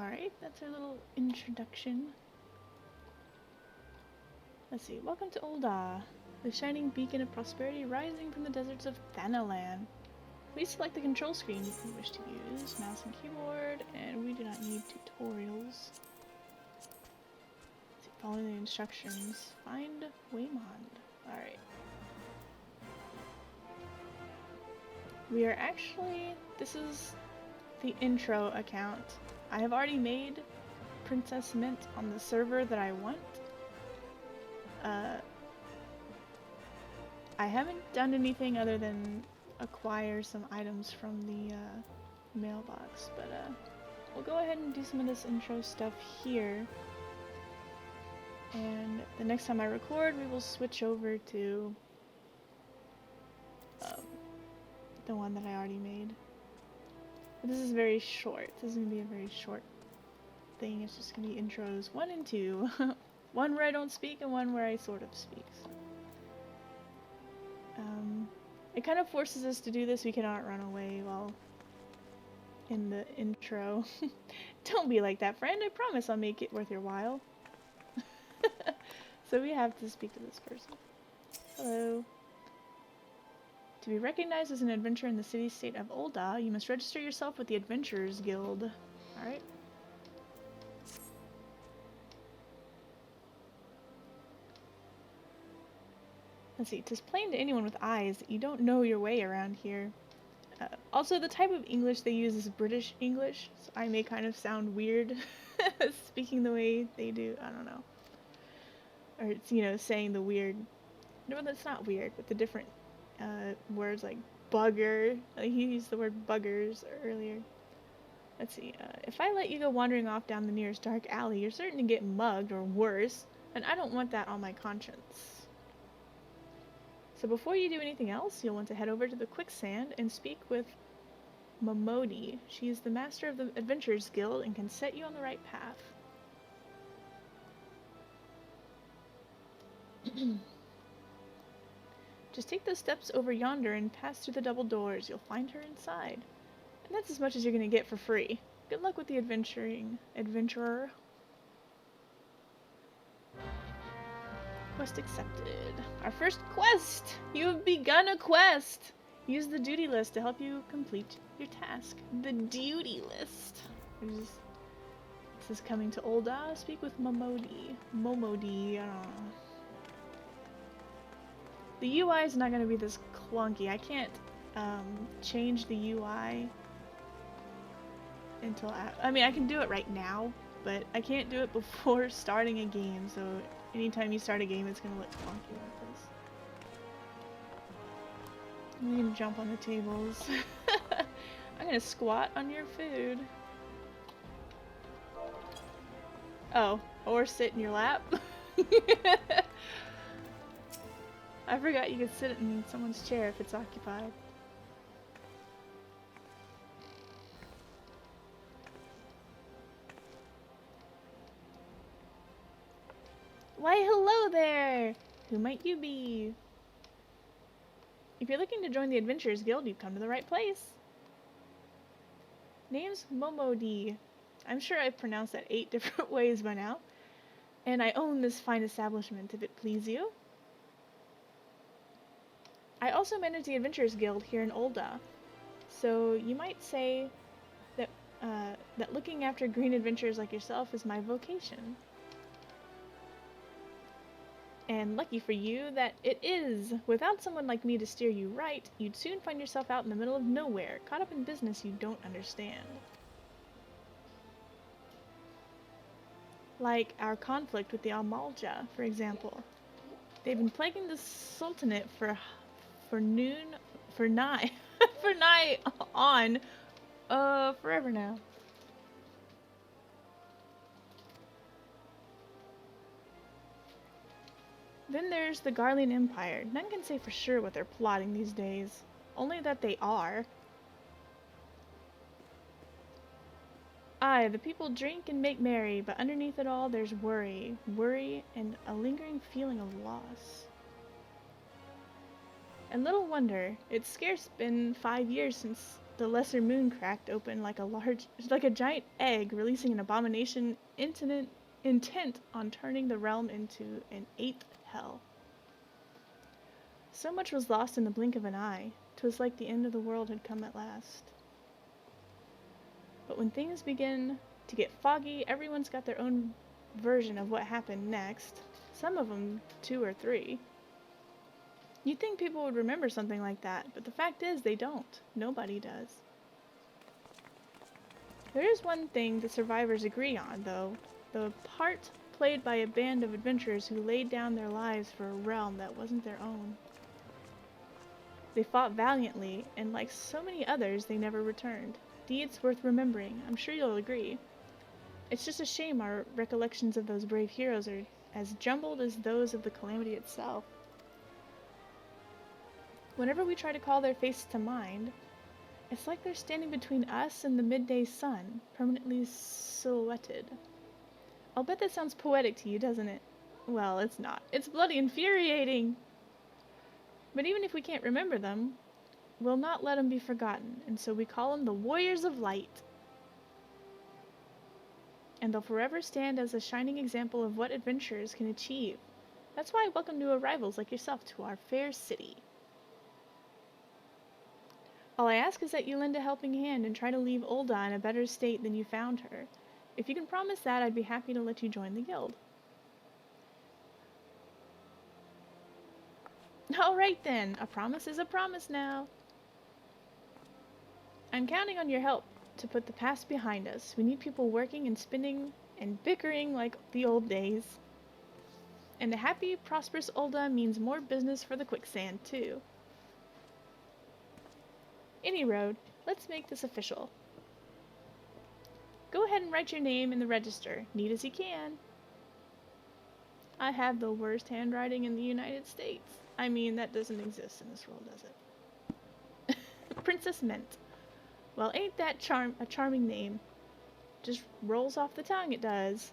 Alright, that's our little introduction. Let's see. Welcome to Ul'dah, the shining beacon of prosperity rising from the deserts of Thanalan. Please select the control screen you wish to use, mouse and keyboard, and we do not need tutorials. Let's see, follow the instructions. Find Waymond. Alright. We are actually... this is the intro account. I have already made Princess Mint on the server that I want. I haven't done anything other than acquire some items from the mailbox, but we'll go ahead and do some of this intro stuff here. And the next time I record, we will switch over to the one that I already made. But this is very short. This is going to be a very short thing. It's just going to be intros 1 and 2. One where I don't speak and one where I sort of speak. So. It kind of forces us to do this. We cannot run away while in the intro. Don't be like that, friend. I promise I'll make it worth your while. So we have to speak to this person. Hello. To be recognized as an adventurer in the city-state of Ul'dah, you must register yourself with the Adventurers Guild. Alright. Let's see, 'tis plain to anyone with eyes that you don't know your way around here. Also, the type of English they use is British English, so I may kind of sound weird speaking the way they do. I don't know. Or it's, you know, saying the weird... no, that's not weird, but the different words like bugger. Like he used the word buggers earlier. Let's see, if I let you go wandering off down the nearest dark alley, you're certain to get mugged or worse, and I don't want that on my conscience. So before you do anything else, you'll want to head over to the quicksand and speak with Momodi. She is the master of the Adventurers Guild and can set you on the right path. Just take those steps over yonder and pass through the double doors. You'll find her inside. And that's as much as you're going to get for free. Good luck with the adventurer. Quest accepted. Our first quest! You have begun a quest! Use the duty list to help you complete your task. The duty list. This is coming to Ul'dah. Speak with Momodi. I don't know. The UI is not going to be this clunky. I can't change the UI until I mean, I can do it right now, but I can't do it before starting a game, so anytime you start a game, it's going to look funky like this. I'm going to jump on the tables. I'm going to squat on your food. Oh, or sit in your lap. I forgot you could sit in someone's chair if it's occupied. Why, hello there! Who might you be? If you're looking to join the Adventurers Guild, you've come to the right place. Name's Momodi. I'm sure I've pronounced that 8 different ways by now. And I own this fine establishment, if it please you. I also manage the Adventurers Guild here in Ul'dah. So you might say that, that looking after green adventurers like yourself is my vocation. And lucky for you that it is. Without someone like me to steer you right, you'd soon find yourself out in the middle of nowhere, caught up in business you don't understand. Like our conflict with the Amalja, for example. They've been plaguing the Sultanate for nigh on, forever now. Then there's the Garlean Empire. None can say for sure what they're plotting these days. Only that they are. Aye, the people drink and make merry, but underneath it all there's worry. Worry and a lingering feeling of loss. And little wonder, it's scarce been 5 years since The lesser moon cracked open like a giant egg, releasing an abomination intent on turning the realm into an eighth hell. So much was lost in the blink of an eye. 'Twas like the end of the world had come at last. But when things begin to get foggy, everyone's got their own version of what happened next. Some of them 2 or 3. You'd think people would remember something like that, but the fact is they don't. Nobody does. There is one thing the survivors agree on, though. The part played by a band of adventurers who laid down their lives for a realm that wasn't their own. They fought valiantly, and like so many others, they never returned. Deeds worth remembering, I'm sure you'll agree. It's just a shame our recollections of those brave heroes are as jumbled as those of the calamity itself. Whenever we try to call their faces to mind, it's like they're standing between us and the midday sun, permanently silhouetted. I'll bet that sounds poetic to you, doesn't it? Well, it's not. It's bloody infuriating! But even if we can't remember them, we'll not let them be forgotten, and so we call them the Warriors of Light. And they'll forever stand as a shining example of what adventurers can achieve. That's why I welcome new arrivals like yourself to our fair city. All I ask is that you lend a helping hand and try to leave Ul'dah in a better state than you found her. If you can promise that, I'd be happy to let you join the guild. Alright then, a promise is a promise now. I'm counting on your help to put the past behind us. We need people working and spinning and bickering like the old days. And a happy, prosperous Ul'dah means more business for the quicksand, too. Any road, let's make this official. Go ahead and write your name in the register, neat as you can. I have the worst handwriting in the United States. I mean, that doesn't exist in this world, does it? Princess Mint. Well, ain't that a charming name? Just rolls off the tongue, it does.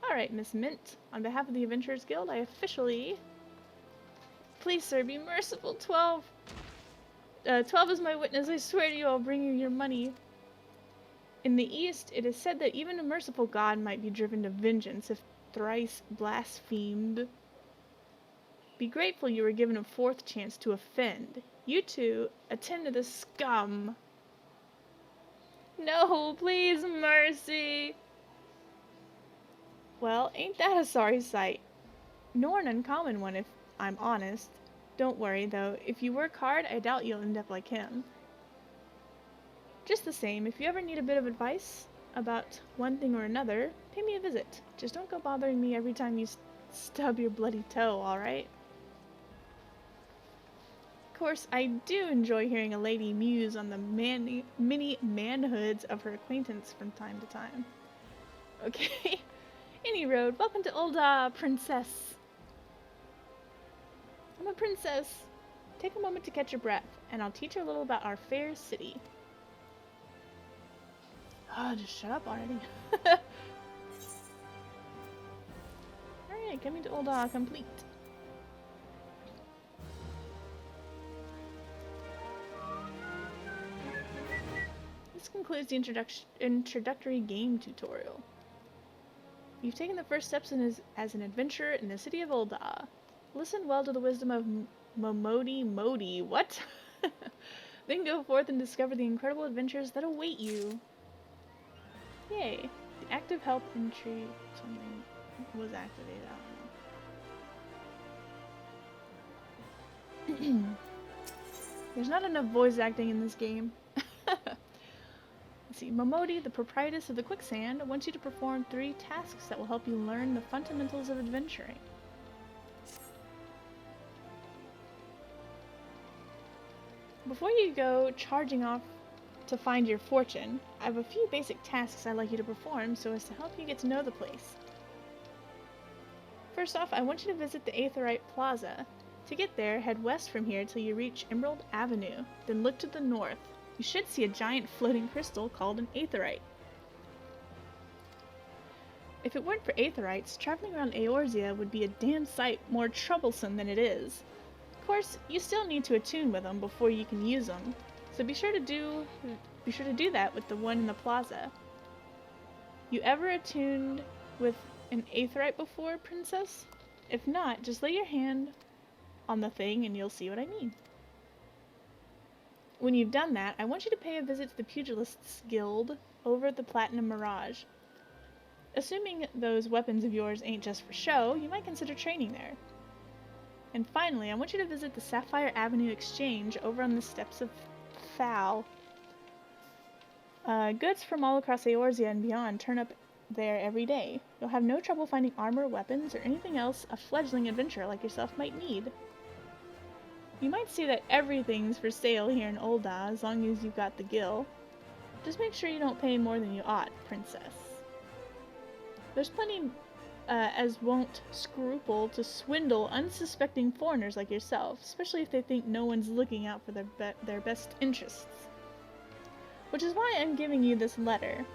Alright, Miss Mint. On behalf of the Adventurers Guild, I officially... Please, sir, be merciful. 12 is my witness. I swear to you, I'll bring you your money. In the East, it is said that even a merciful god might be driven to vengeance if thrice blasphemed. Be grateful you were given a 4th chance to offend. You two, attend to the scum. No, please, mercy. Well, ain't that a sorry sight? Nor an uncommon one, if I'm honest. Don't worry, though. If you work hard, I doubt you'll end up like him. Just the same, if you ever need a bit of advice about one thing or another, pay me a visit. Just don't go bothering me every time you stub your bloody toe, alright? Of course, I do enjoy hearing a lady muse on the many manhoods of her acquaintance from time to time. Okay. Any road, welcome to Ul'dah, princess. I'm a princess. Take a moment to catch your breath, and I'll teach you a little about our fair city. Oh, just shut up already. Alright, coming to Ul'dah complete. This concludes the introductory game tutorial. You've taken the first steps as an adventurer in the city of Ul'dah. Listen well to the wisdom of Modi. What? Then go forth and discover the incredible adventures that await you. Yay. The active help entry something was activated. I don't know. There's not enough voice acting in this game. Let's see. Momodi, the proprietress of the quicksand, wants you to perform 3 tasks that will help you learn the fundamentals of adventuring. Before you go charging off to find your fortune, I have a few basic tasks I'd like you to perform so as to help you get to know the place. First off, I want you to visit the Aetheryte Plaza. To get there, head west from here till you reach Emerald Avenue, then look to the north. You should see a giant floating crystal called an Aetheryte. If it weren't for Aetherites, traveling around Eorzea would be a damn sight more troublesome than it is. Of course, you still need to attune with them before you can use them, so be sure to do that with the one in the plaza. You ever attuned with an aetheryte before, Princess? If not, just lay your hand on the thing and you'll see what I mean. When you've done that, I want you to pay a visit to the Pugilists Guild over at the Platinum Mirage. Assuming those weapons of yours ain't just for show, you might consider training there. And finally, I want you to visit the Sapphire Avenue Exchange over on the steps of Thal. Goods from all across Eorzea and beyond turn up there every day. You'll have no trouble finding armor, weapons, or anything else a fledgling adventurer like yourself might need. You might see that everything's for sale here in Ul'dah as long as you've got the gil. Just make sure you don't pay more than you ought, Princess. There's plenty as won't scruple to swindle unsuspecting foreigners like yourself, especially if they think no one's looking out for their best interests. Which is why I'm giving you this letter.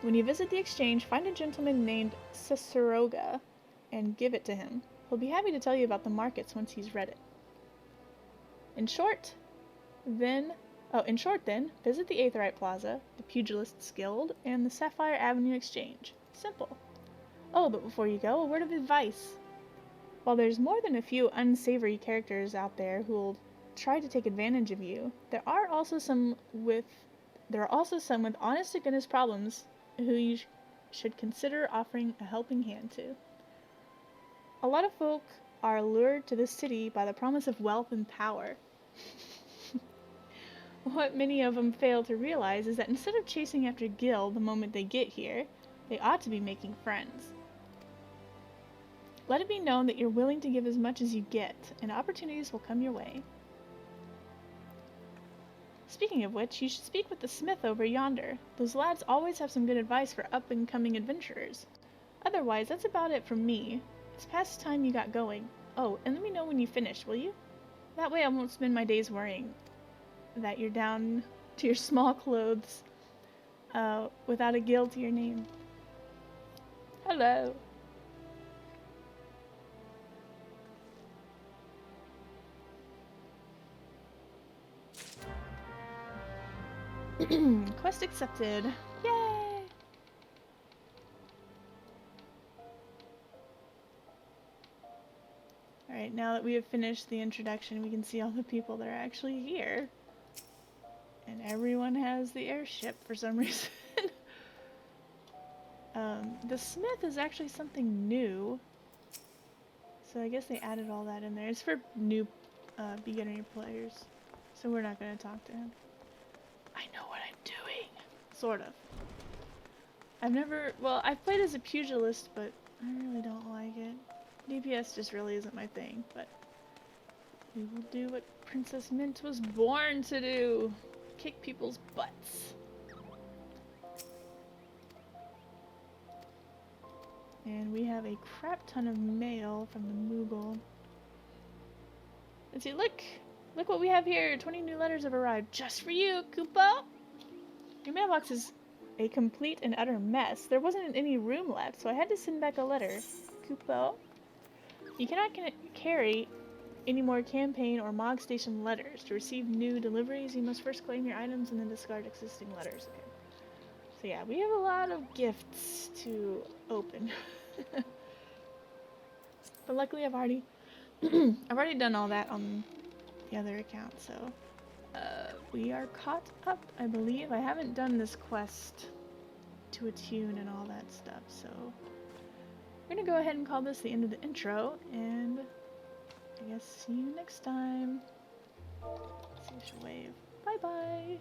When you visit the exchange, find a gentleman named Ciceroga and give it to him. He'll be happy to tell you about the markets once he's read it. In short, then, visit the Aetheryte Plaza, the Pugilists Guild, and the Sapphire Avenue Exchange. Simple. Oh, but before you go, a word of advice. While there's more than a few unsavory characters out there who'll try to take advantage of you, there are also some with honest-to-goodness problems who you should consider offering a helping hand to. A lot of folk are lured to this city by the promise of wealth and power. What many of them fail to realize is that instead of chasing after Gil the moment they get here, they ought to be making friends. Let it be known that you're willing to give as much as you get, and opportunities will come your way. Speaking of which, you should speak with the smith over yonder. Those lads always have some good advice for up-and-coming adventurers. Otherwise, that's about it from me. It's past time you got going. Oh, and let me know when you finish, will you? That way I won't spend my days worrying that you're down to your small clothes without a gil to your name. Hello. Quest accepted. Yay! Alright, now that we have finished the introduction, we can see all the people that are actually here. And everyone has the airship for some reason. The smith is actually something new. So I guess they added all that in there. It's for new beginner players. So we're not going to talk to him. I know what I'm doing. Sort of. I've played as a pugilist, but I really don't like it. DPS just really isn't my thing, but we will do what Princess Mint was born to do. Kick people's butts. And we have a crap ton of mail from the Moogle. Let's see, look what we have here. 20 new letters have arrived just for you, Koopa. Your mailbox is a complete and utter mess. There wasn't any room left, so I had to send back a letter. Koopa, you cannot carry any more campaign or Mog Station letters. To receive new deliveries, you must first claim your items and then discard existing letters. Okay. So yeah, we have a lot of gifts to open. But luckily I've already done all that on the other account, so we are caught up, I believe. I haven't done this quest to attune and all that stuff, so we're gonna go ahead and call this the end of the intro, and I guess see you next time. See if she'll wave. Bye bye!